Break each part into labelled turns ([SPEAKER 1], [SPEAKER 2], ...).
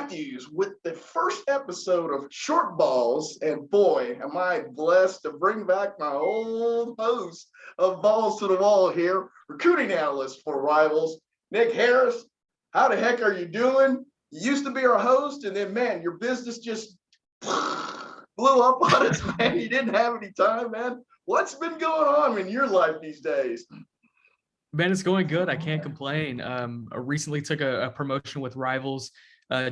[SPEAKER 1] Matthews with the first episode of Short Balls. And boy, am I blessed to bring back my old host of Balls to the Wall here, recruiting analyst for Rivals, Nick Harris. How the heck are you doing? You used to be our host, and then, man, your business just blew up on us, man. You didn't have any time, man. What's been going on in your life these days?
[SPEAKER 2] Man, it's going good. I can't complain. I recently took a promotion with Rivals,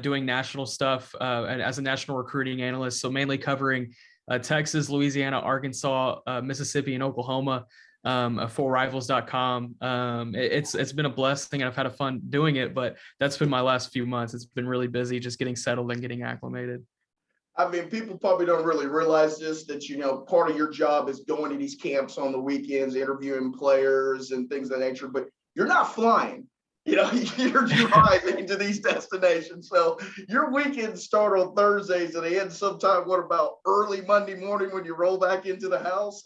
[SPEAKER 2] doing national stuff and as a national recruiting analyst. So mainly covering Texas, Louisiana, Arkansas, Mississippi, and Oklahoma for Rivals.com. It's been a blessing, and I've had a fun doing it. But that's been my last few months. It's been really busy, just getting settled and getting acclimated.
[SPEAKER 1] I mean, people probably don't really realize this, that, part of your job is going to these camps on the weekends, interviewing players and things of that nature, but you're not flying, you're driving to these destinations. So your weekends start on Thursdays and they end sometime, what about early Monday morning when you roll back into the house?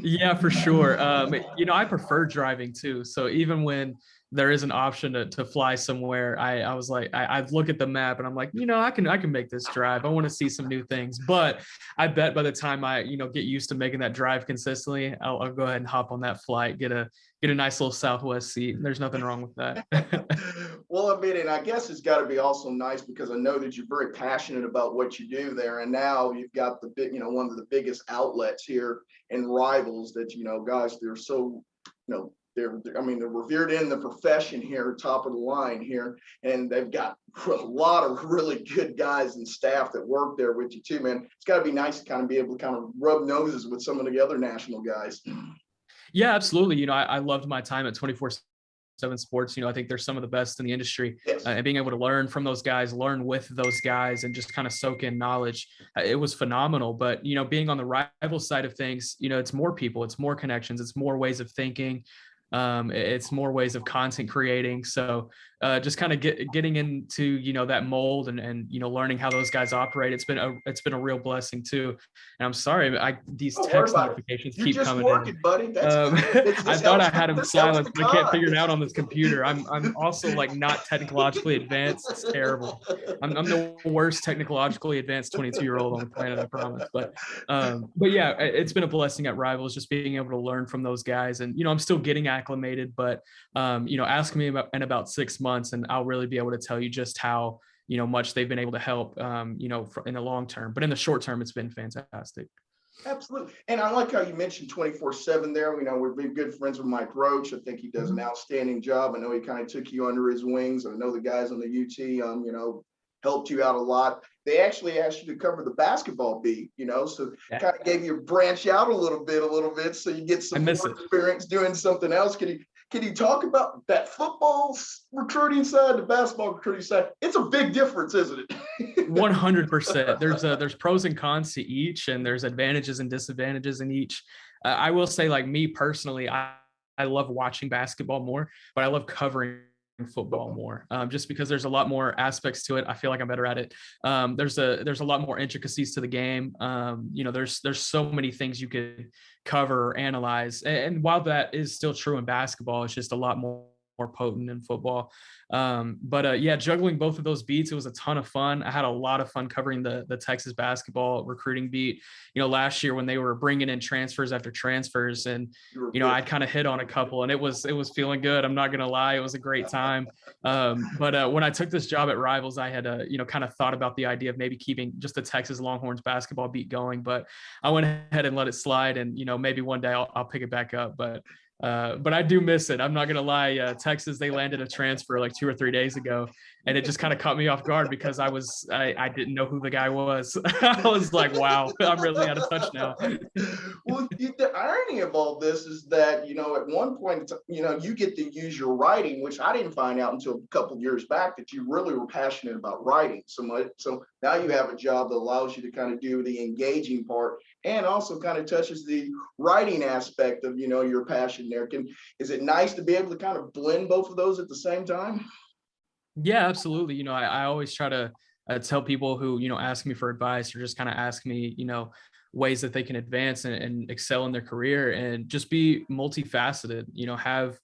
[SPEAKER 2] Yeah, for sure. I prefer driving too. So even when there is an option to fly somewhere, I was like, I look at the map and I'm like, I can make this drive. I want to see some new things. But I bet by the time I, get used to making that drive consistently, I'll go ahead and hop on that flight, get a nice little Southwest seat. There's nothing wrong with that.
[SPEAKER 1] Well, I mean, and I guess it's got to be also nice because I know that you're very passionate about what you do there. And now you've got the big, one of the biggest outlets here in Rivals that, guys, they're so, they're revered in the profession here, top of the line here, and they've got a lot of really good guys and staff that work there with you too, man. It's got to be nice to kind of be able to kind of rub noses with some of the other national guys.
[SPEAKER 2] Yeah, absolutely. I loved my time at 24/7 Sports. I think they're some of the best in the industry.
[SPEAKER 1] Yes.
[SPEAKER 2] And being able to learn from those guys, learn with those guys, and just kind of soak in knowledge, it was phenomenal. But, being on the rival side of things, it's more people, it's more connections, it's more ways of thinking. It's more ways of content creating. So just kind of getting into, that mold and learning how those guys operate. It's been a real blessing too. And I'm sorry, these text notifications keep coming in.
[SPEAKER 1] Buddy.
[SPEAKER 2] I thought I had them silenced, but I can't figure it out on this computer. I'm also like not technologically advanced. It's terrible. I'm the worst technologically advanced 22-year-old on the planet, I promise. But yeah, it's been a blessing at Rivals, just being able to learn from those guys. And, I'm still getting acclimated, but ask me in about 6 months and I'll really be able to tell you just how much they've been able to help in the long term. But in the short term, it's been fantastic.
[SPEAKER 1] Absolutely. And I like how you mentioned 24/7 there. We've been good friends with Mike Roach. I think he does an outstanding job. I know he kind of took you under his wings. I know the guys on the UT helped you out a lot. They actually asked you to cover the basketball beat, so kind of gave you a branch out a little bit so you get some more experience doing something else. Can you talk about that football recruiting side, the basketball recruiting side? It's a big difference, isn't it?
[SPEAKER 2] 100%. There's pros and cons to each, and there's advantages and disadvantages in each. I will say, like me personally, I love watching basketball more, but I love covering football more, just because there's a lot more aspects to it. I feel like I'm better at it. There's a lot more intricacies to the game. There's so many things you could cover or analyze, and while that is still true in basketball, it's just a lot more potent in football. Yeah, juggling both of those beats, it was a ton of fun. I had a lot of fun covering the Texas basketball recruiting beat, last year when they were bringing in transfers after transfers, and I'd kind of hit on a couple, and it was feeling good. I'm not going to lie. It was a great time. But when I took this job at Rivals, I had kind of thought about the idea of maybe keeping just the Texas Longhorns basketball beat going, but I went ahead and let it slide, and maybe one day I'll pick it back up. But I do miss it. I'm not going to lie. Texas, they landed a transfer like 2 or 3 days ago, and it just kind of caught me off guard because I didn't know who the guy was. I was like, wow, I'm really out of touch now.
[SPEAKER 1] Well, the irony of all this is that, at one point, you get to use your writing, which I didn't find out until a couple of years back, that you really were passionate about writing so much. So now you have a job that allows you to kind of do the engaging part and also kind of touches the writing aspect of, your passion there. Is it nice to be able to kind of blend both of those at the same time?
[SPEAKER 2] Yeah, absolutely. I always try to tell people who, ask me for advice or just kind of ask me, ways that they can advance and excel in their career and just be multifaceted, have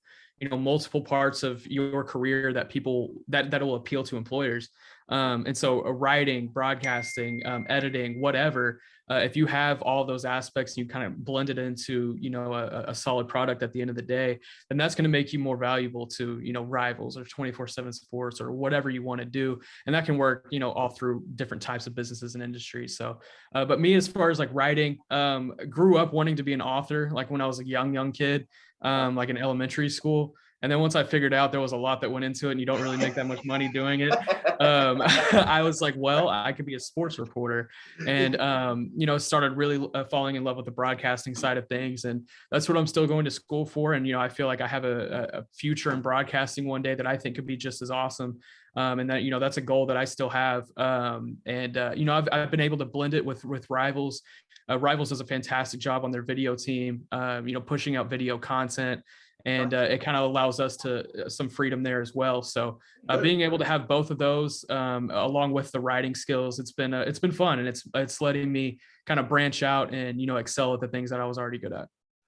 [SPEAKER 2] multiple parts of your career that will appeal to employers. And so writing, broadcasting, editing, whatever, if you have all those aspects, you kind of blend it into, a solid product at the end of the day, then that's going to make you more valuable to, rivals or 24/7 sports or whatever you want to do. And that can work, all through different types of businesses and industries. So, but me, as far as like writing, grew up wanting to be an author, like when I was a young kid, like in elementary school. And then once I figured out there was a lot that went into it and you don't really make that much money doing it, I was like, well, I could be a sports reporter. And, started really falling in love with the broadcasting side of things. And that's what I'm still going to school for. And, I feel like I have a future in broadcasting one day that I think could be just as awesome. And that, that's a goal that I still have. I've been able to blend it with Rivals. Rivals does a fantastic job on their video team, pushing out video content. And it kind of allows us to some freedom there as well. So being able to have both of those along with the writing skills, it's been fun, and it's letting me kind of branch out and excel at the things that I was already good at.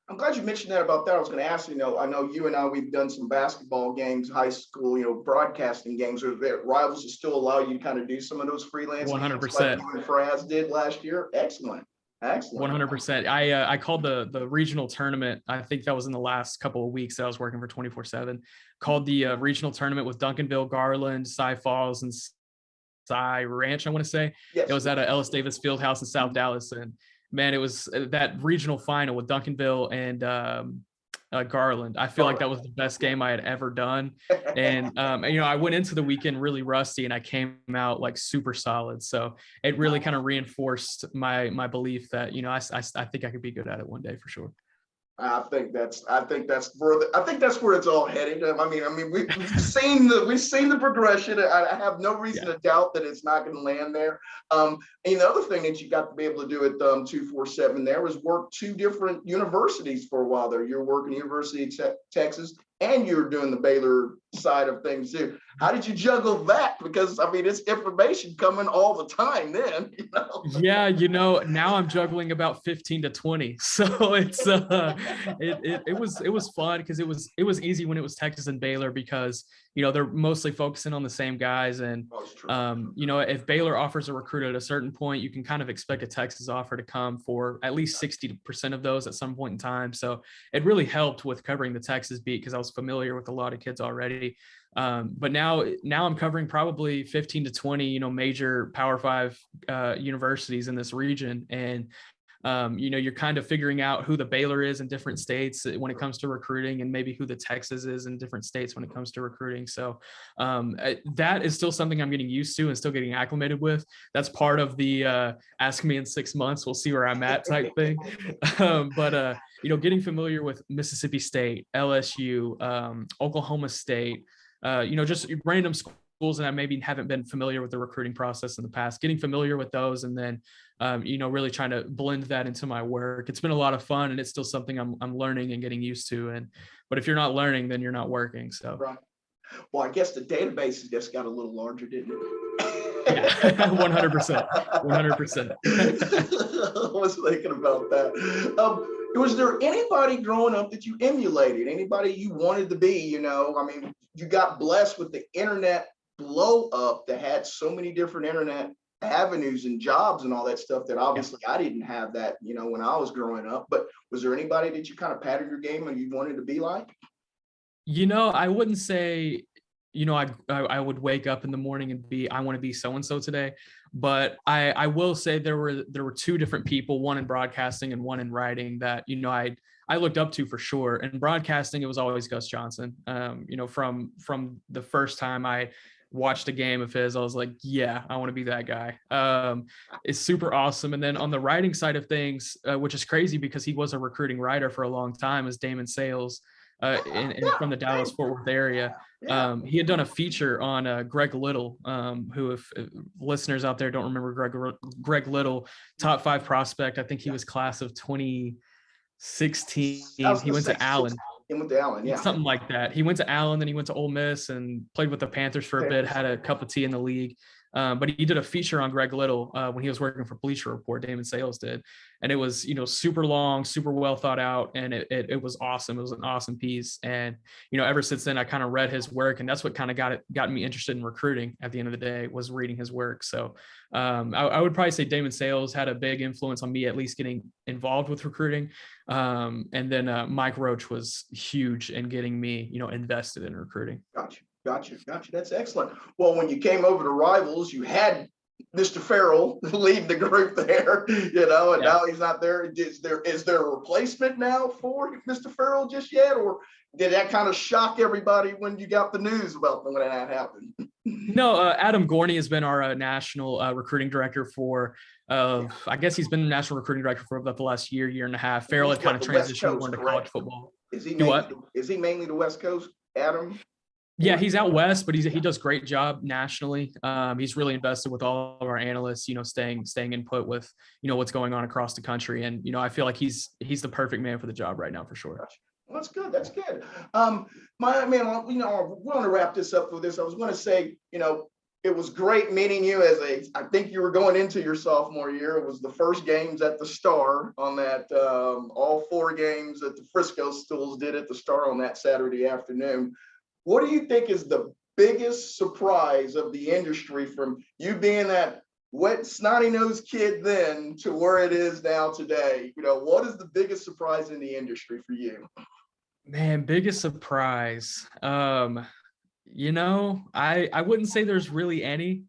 [SPEAKER 1] I'm glad you mentioned that about that. I was going to ask you, I know you and I, we've done some basketball games, high school, broadcasting games. Are there Rivals to still allow you to kind of do some of those freelance
[SPEAKER 2] 100%.
[SPEAKER 1] like you and Fraz did last year? Excellent.
[SPEAKER 2] 100%. I called the regional tournament. I think that was in the last couple of weeks that I was working for 24/7. Called the regional tournament with Duncanville, Garland, Cy Falls, and Cy Ranch, I want to say. Yes. It was at a Ellis Davis Fieldhouse in South Dallas. And man, it was that regional final with Duncanville and Garland. I feel like that was the best game I had ever done. And, I went into the weekend really rusty and I came out like super solid. So it really kind of reinforced my belief that, I think I could be good at it one day for sure.
[SPEAKER 1] I think that's where it's all headed. I mean, we've seen the progression. I have no reason to doubt that it's not going to land there. And the other thing that you got to be able to do at 247 there was work two different universities for a while there. You're working University of Texas and you're doing the Baylor side of things too. How did you juggle that? Because it's information coming all the time then.
[SPEAKER 2] Yeah, now I'm juggling about 15 to 20. So it's it was fun because it was easy when it was Texas and Baylor because they're mostly focusing on the same guys. And if Baylor offers a recruit at a certain point, you can kind of expect a Texas offer to come for at least 60% of those at some point in time. So it really helped with covering the Texas beat because I was familiar with a lot of kids already. But now I'm covering probably 15 to 20, major Power 5 universities in this region. And you're kind of figuring out who the Baylor is in different states when it comes to recruiting, and maybe who the Texas is in different states when it comes to recruiting. So that is still something I'm getting used to and still getting acclimated with. That's part of the ask me in 6 months, we'll see where I'm at type thing. But getting familiar with Mississippi State, LSU, Oklahoma State, just random schools that I maybe haven't been familiar with the recruiting process in the past, getting familiar with those, and then really trying to blend that into my work. It's been a lot of fun, and it's still something I'm learning and getting used to. But if you're not learning, then you're not working. So
[SPEAKER 1] right. Well, I guess the database just got a little larger, didn't it?
[SPEAKER 2] Yeah, 100%. 100%.
[SPEAKER 1] I was thinking about that. Was there anybody growing up that you emulated? Anybody you wanted to be? You got blessed with the internet blow up that had so many different internet avenues and jobs and all that stuff that obviously I didn't have that, when I was growing up. But was there anybody that you kind of patted your game and you wanted to be like?
[SPEAKER 2] I wouldn't say, I would wake up in the morning and I want to be so-and-so today. But I will say there were two different people, one in broadcasting and one in writing that, I looked up to for sure. And broadcasting, it was always Gus Johnson. From the first time I watched a game of his, I was like, yeah, I want to be that guy. It's super awesome. And then on the writing side of things, which is crazy because he was a recruiting writer for a long time, is Damon Sales. From the Dallas-Fort Worth area. He had done a feature on Greg Little, who, if listeners out there don't remember Greg Little, top 5 prospect. I think he was class of 2016. He went to Allen.
[SPEAKER 1] He went to Allen, yeah.
[SPEAKER 2] Something like that. He went to Allen, then he went to Ole Miss and played with the Panthers for a bit, had a cup of tea in the league. But he did a feature on Greg Little when he was working for Bleacher Report. Damon Sales did, and it was super long, super well thought out, and it was awesome. It was an awesome piece, and ever since then I kind of read his work, and that's what kind of got me interested in recruiting. At the end of the day, was reading his work. So I would probably say Damon Sales had a big influence on me at least getting involved with recruiting, and then Mike Roach was huge in getting me invested in recruiting.
[SPEAKER 1] Gotcha. That's excellent. Well, when you came over to Rivals, you had Mr. Farrell lead the group there, and now he's not there. Is there a replacement now for Mr. Farrell just yet, or did that kind of shock everybody when you got the news about when that happened?
[SPEAKER 2] No, Adam Gorney has been our national recruiting director for, I guess he's been the national recruiting director for about the last year and a half. Farrell had kind of transitioned more into college football.
[SPEAKER 1] Is he mainly the West Coast, Adam?
[SPEAKER 2] Yeah, he's out west, but he does a great job nationally. He's really invested with all of our analysts, staying in put with, what's going on across the country. And, I feel like he's the perfect man for the job right now, for sure.
[SPEAKER 1] Well, that's good. My man, we want to wrap this up with this. I was going to say, it was great meeting you I think you were going into your sophomore year. It was the first games at the Star on that, all 4 games that the Frisco Stools did at the Star on that Saturday afternoon. What do you think is the biggest surprise of the industry from you being that wet, snotty-nosed kid then to where it is now today? What is the biggest surprise in the industry for you?
[SPEAKER 2] Man, biggest surprise. I wouldn't say there's really any.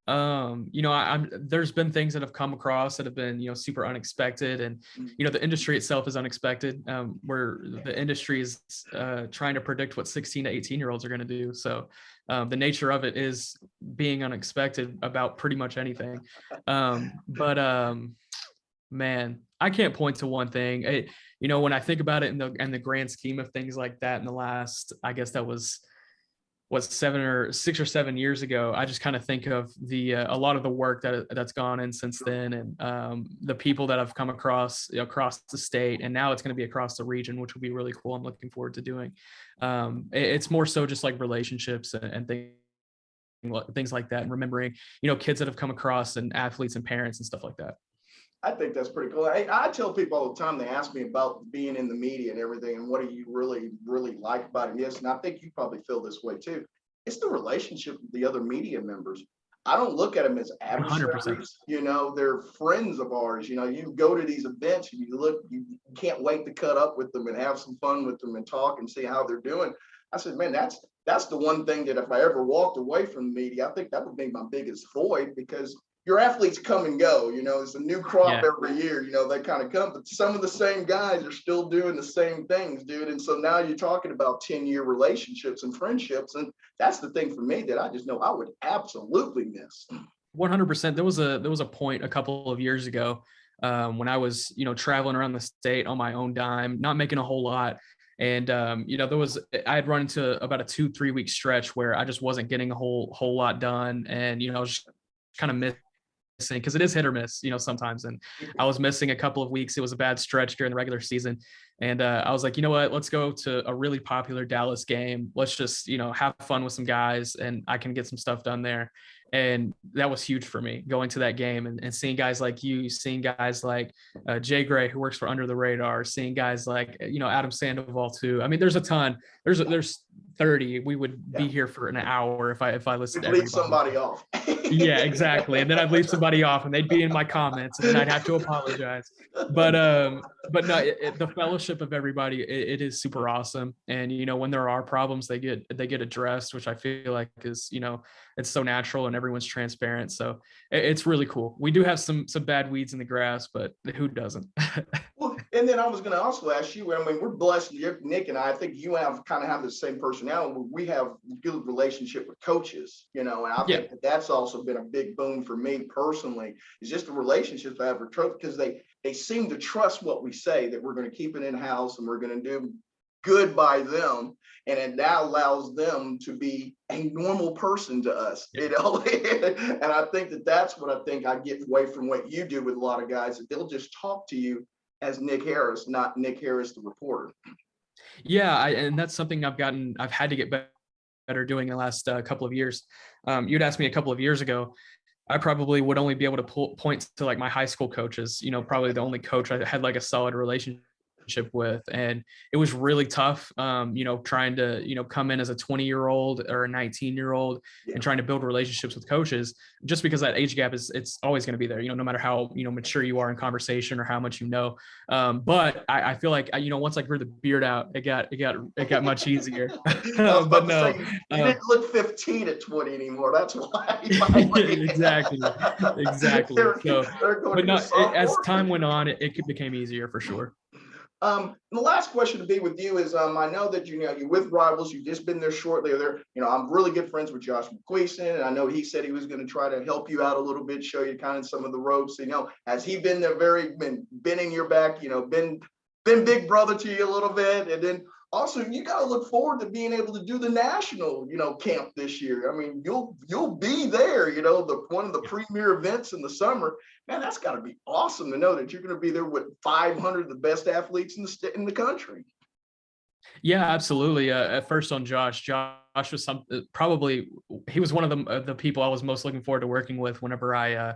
[SPEAKER 2] There's been things that have come across that have been, super unexpected, and the industry itself is unexpected. Where the industry is trying to predict what 16 to 18-year-olds are going to do. So the nature of it is being unexpected about pretty much anything. Man, I can't point to one thing. When I think about it in the grand scheme of things like that, in the last, I guess that was 6 or 7 years ago, I just kind of think of a lot of the work that's gone in since then, and the people that I've come across the state, and now it's going to be across the region, which will be really cool. I'm looking forward to doing. It's more so just like relationships and things like that, and remembering kids that have come across, and athletes and parents and stuff like that.
[SPEAKER 1] I think that's pretty cool. I tell people all the time, they ask me about being in the media and everything, and what do you really, really like about it? Yes, and I think you probably feel this way too. It's the relationship with the other media members. I don't look at them as adversaries. 100%. They're friends of ours. You go to these events, and you can't wait to cut up with them and have some fun with them and talk and see how they're doing. I said, man, that's the one thing that if I ever walked away from the media, I think that would be my biggest void, because your athletes come and go, it's a new crop every year, they kind of come, but some of the same guys are still doing the same things, dude. And so now you're talking about 10-year relationships and friendships. And that's the thing for me that I just know I would absolutely miss.
[SPEAKER 2] 100%. There was a point a couple of years ago when I was, traveling around the state on my own dime, not making a whole lot. And, I had run into about a 2-3 week stretch where I just wasn't getting a whole lot done. And, I was just kind of missing, because it is hit or miss, sometimes. And I was missing a couple of weeks. It was a bad stretch during the regular season. And I was like, you know what, let's go to a really popular Dallas game. Let's just, have fun with some guys, and I can get some stuff done there. And that was huge for me, going to that game and seeing guys like you, seeing guys like Jay Gray, who works for Under the Radar, seeing guys like, Adam Sandoval too. I mean, there's a ton. There's 30. We would be here for an hour if I listened to everybody.
[SPEAKER 1] Leave somebody off.
[SPEAKER 2] Yeah, exactly. And then I'd leave somebody off, and they'd be in my comments, and then I'd have to apologize. But no, the fellowship of everybody, it is super awesome. And when there are problems, they get addressed, which I feel like is it's so natural, and everyone's transparent. So it's really cool. We do have some bad weeds in the grass, but who doesn't?
[SPEAKER 1] Well, and then I was going to also ask you, I mean, we're blessed, Nick and I think you have the same personality. We have a good relationship with coaches, and I think that's also been a big boon for me personally, is just the relationships I have with coaches, because they seem to trust what we say, that we're going to keep it in-house and we're going to do good by them. And it now allows them to be a normal person to us, And I think that's what I think I get away from what you do with a lot of guys, that they'll just talk to you as Nick Harris, not Nick Harris, the reporter.
[SPEAKER 2] Yeah. And that's something I've had to get are doing in the last couple of years. You'd asked me a couple of years ago, I probably would only be able to point to like my high school coaches, probably the only coach I had like a solid relationship with. And it was really tough, trying to, come in as a 20-year-old or a 19-year-old and trying to build relationships with coaches, just because that age gap it's always going to be there, no matter how, mature you are in conversation or how much but I feel like, once I grew the beard out, it got much easier.
[SPEAKER 1] But no, you didn't look 15 at 20 anymore. That's why.
[SPEAKER 2] Exactly. So, but no, as time went on, it became easier for sure.
[SPEAKER 1] The last question to be with you is, I know that you're with Rivals. You've just been there shortly. I'm really good friends with Josh McQueeson, and I know he said he was going to try to help you out a little bit, show you kind of some of the ropes. Has he been there, been in your back? Been big brother to you a little bit, and then also you got to look forward to being able to do the national, camp this year. I mean, you'll be there. One of the premier events in the summer. Man, that's got to be awesome to know that you're going to be there with 500 of the best athletes in the country.
[SPEAKER 2] Yeah, absolutely. First on Josh was he was one of the people I was most looking forward to working with whenever I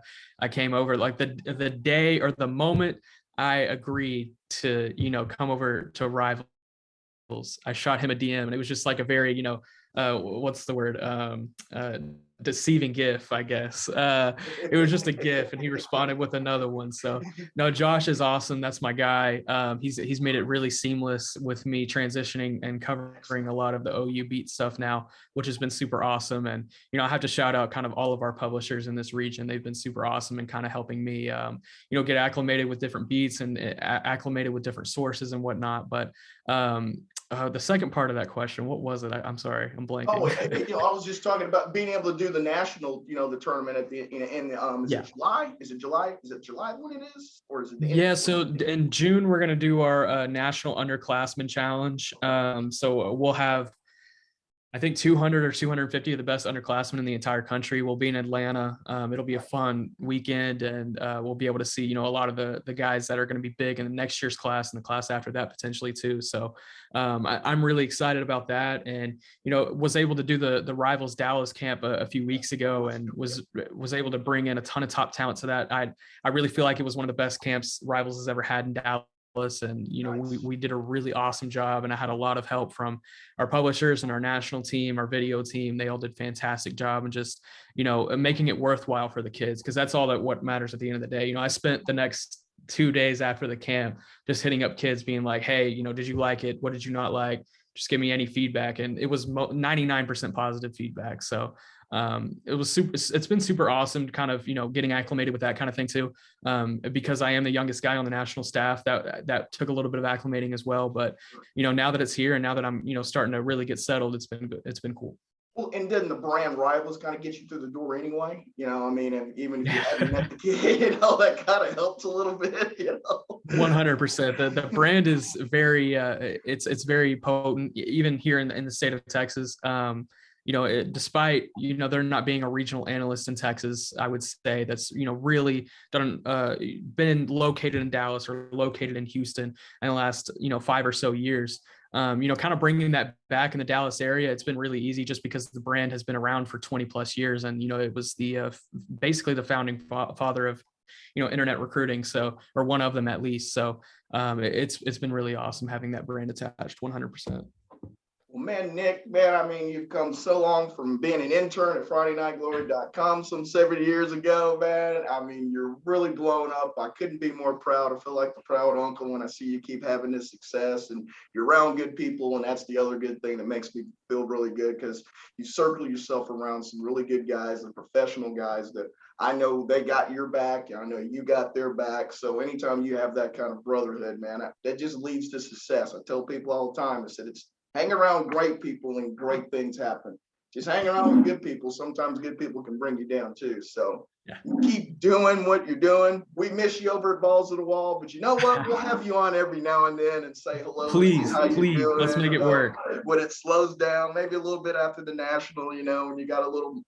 [SPEAKER 2] came over. Like the day or the moment I agreed to, come over to Rivals, I shot him a DM, and it was just like a very, what's the word? Deceiving GIF, I guess. It was just a GIF, and he responded with another one. So no, Josh is awesome. That's my guy. He's made it really seamless with me transitioning and covering a lot of the OU beat stuff now, which has been super awesome. And I have to shout out kind of all of our publishers in this region. They've been super awesome and kind of helping me get acclimated with different beats and acclimated with different sources and whatnot. But the second part of that question, what was it? I'm sorry, I'm blanking.
[SPEAKER 1] I was just talking about being able to do the national, the tournament at the it July? Is it July? Is it July when it is, or is it?
[SPEAKER 2] So in June we're gonna do our national Underclassmen challenge. So we'll have, I think 200 or 250 of the best underclassmen in the entire country will be in Atlanta. It'll be a fun weekend, and we'll be able to see, a lot of the guys that are going to be big in the next year's class and the class after that potentially too. So I'm really excited about that, and was able to do the Rivals Dallas camp a few weeks ago, and was able to bring in a ton of top talent to that. I really feel like it was one of the best camps Rivals has ever had in Dallas. And
[SPEAKER 1] Nice.
[SPEAKER 2] we did a really awesome job, and I had a lot of help from our publishers and our national team, our video team. They all did a fantastic job, and just making it worthwhile for the kids, because that's all what matters at the end of the day. I spent the next 2 days after the camp just hitting up kids being like, hey, did you like it? What did you not like? Just give me any feedback. And it was 99% positive feedback. So it's been super awesome kind of, getting acclimated with that kind of thing too. Because I am the youngest guy on the national staff, that took a little bit of acclimating as well. But, now that it's here and now that I'm, starting to really get settled, it's been good. It's been cool.
[SPEAKER 1] Well, and then the brand Rivals kind of gets you through the door anyway, and even if you haven't met the kid, that kind of helps a little bit,
[SPEAKER 2] 100%. The brand is very, it's very potent, even here in the state of Texas. Despite, there not being a regional analyst in Texas, I would say that's, really been located in Dallas or located in Houston in the last, 5 or so years. Kind of bringing that back in the Dallas area, it's been really easy just because the brand has been around for 20 plus years. And, it was basically the founding father of, internet recruiting. So, or one of them at least. So it's been really awesome having that brand attached 100%.
[SPEAKER 1] Well, man, Nick, you've come so long from being an intern at FridayNightGlory.com some 7 years ago, man. You're really blowing up. I couldn't be more proud. I feel like the proud uncle when I see you keep having this success, and you're around good people. And that's the other good thing that makes me feel really good, because you circle yourself around some really good guys and professional guys that I know they got your back. I know you got their back. So anytime you have that kind of brotherhood, man, that just leads to success. I tell people all the time, I said, hang around great people and great things happen. Just hang around with good people. Sometimes good people can bring you down too. So keep doing what you're doing. We miss you over at Balls of the Wall, but you know what? We'll have you on every now and then and say hello.
[SPEAKER 2] Please, let's make it work.
[SPEAKER 1] When it slows down, maybe a little bit after the national, when you got a little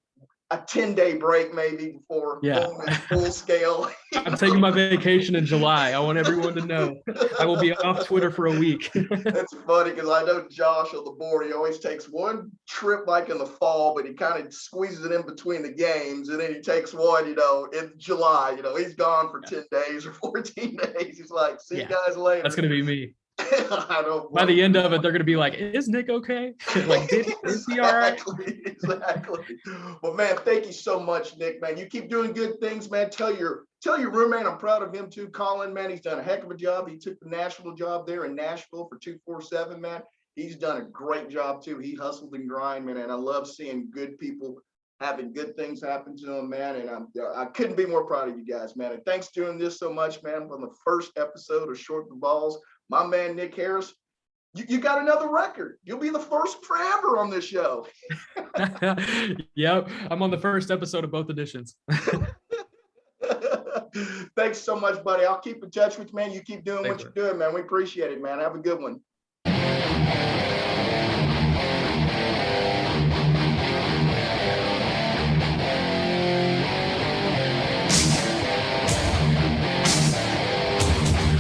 [SPEAKER 1] a 10-day break maybe before going in full scale.
[SPEAKER 2] I'm taking my vacation in July. I want everyone to know. I will be off Twitter for a week.
[SPEAKER 1] That's funny because I know Josh on the board, he always takes one trip like in the fall, but he kind of squeezes it in between the games. And then he takes one, in July, he's gone for 10 days or 14 days. He's like, see you guys later.
[SPEAKER 2] That's going to be me.
[SPEAKER 1] I don't
[SPEAKER 2] By the end of it, they're going to be like, is Nick okay? Like, is he all right?
[SPEAKER 1] Exactly. Well, man, thank you so much, Nick, man. You keep doing good things, man. Tell your roommate I'm proud of him too, Colin, man. He's done a heck of a job. He took the national job there in Nashville for 247, man. He's done a great job too. He hustled and grind, man. And I love seeing good people having good things happen to them, man. And I couldn't be more proud of you guys, man. And thanks for doing this so much, man, on the first episode of Short the Balls. My man, Nick Harris, you got another record. You'll be the first forever on this show.
[SPEAKER 2] Yep. I'm on the first episode of both editions.
[SPEAKER 1] Thanks so much, buddy. I'll keep in touch with you, man. You keep doing what you're doing, man. We appreciate it, man. Have a good one.